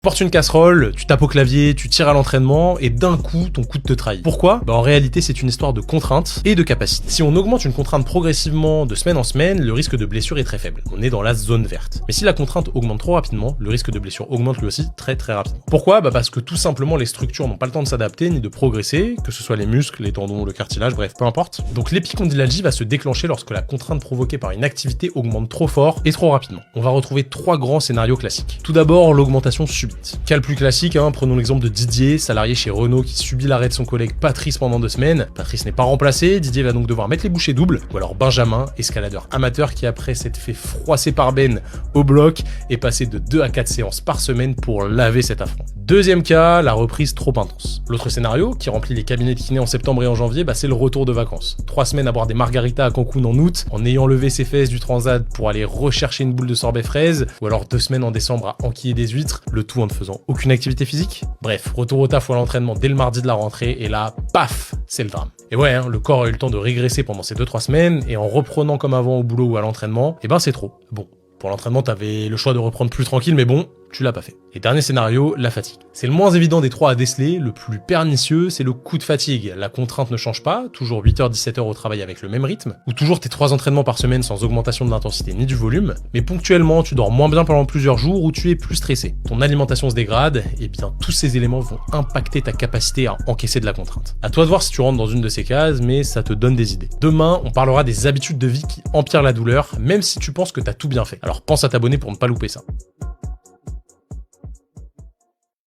Portes une casserole, tu tapes au clavier, tu tires à l'entraînement et d'un coup, ton coude te trahit. Pourquoi? En réalité, c'est une histoire de contrainte et de capacité. Si on augmente une contrainte progressivement de semaine en semaine, le risque de blessure est très faible. On est dans la zone verte. Mais si la contrainte augmente trop rapidement, le risque de blessure augmente lui aussi très rapidement. Pourquoi? Parce que tout simplement, les structures n'ont pas le temps de s'adapter ni de progresser, que ce soit les muscles, les tendons, le cartilage, bref, peu importe. Donc l'épicondylalgie va se déclencher lorsque la contrainte provoquée par une activité augmente trop fort et trop rapidement. On va retrouver 3 grands scénarios classiques. Tout d'abord, l'augmentation subite. Cas le plus classique, prenons l'exemple de Didier, salarié chez Renault qui subit l'arrêt de son collègue Patrice pendant 2 semaines. Patrice n'est pas remplacé, Didier va donc devoir mettre les bouchées doubles. Ou alors Benjamin, escaladeur amateur qui après s'être fait froisser par Ben au bloc est passé de 2 à 4 séances par semaine pour laver cet affront. Deuxième cas, la reprise trop intense. L'autre scénario, qui remplit les cabinets de kiné en septembre et en janvier, c'est le retour de vacances. 3 semaines à boire des margaritas à Cancun en août, en ayant levé ses fesses du transat pour aller rechercher une boule de sorbet fraise, ou alors 2 semaines en décembre à enquiller des huîtres, le tout en ne faisant aucune activité physique. Bref, retour au taf ou à l'entraînement dès le mardi de la rentrée, et là, paf, c'est le drame. Et ouais, le corps a eu le temps de régresser pendant ces 2-3 semaines, et en reprenant comme avant au boulot ou à l'entraînement, c'est trop. Bon, pour l'entraînement, t'avais le choix de reprendre plus tranquille, mais bon, tu l'as pas fait. Et dernier scénario, la fatigue. C'est le moins évident des 3 à déceler, le plus pernicieux, c'est le coup de fatigue. La contrainte ne change pas, toujours 8h-17h au travail avec le même rythme, ou toujours tes 3 entraînements par semaine sans augmentation de l'intensité ni du volume, mais ponctuellement tu dors moins bien pendant plusieurs jours ou tu es plus stressé. Ton alimentation se dégrade, et bien tous ces éléments vont impacter ta capacité à encaisser de la contrainte. À toi de voir si tu rentres dans une de ces cases, mais ça te donne des idées. Demain, on parlera des habitudes de vie qui empirent la douleur, même si tu penses que t'as tout bien fait. Alors pense à t'abonner pour ne pas louper ça.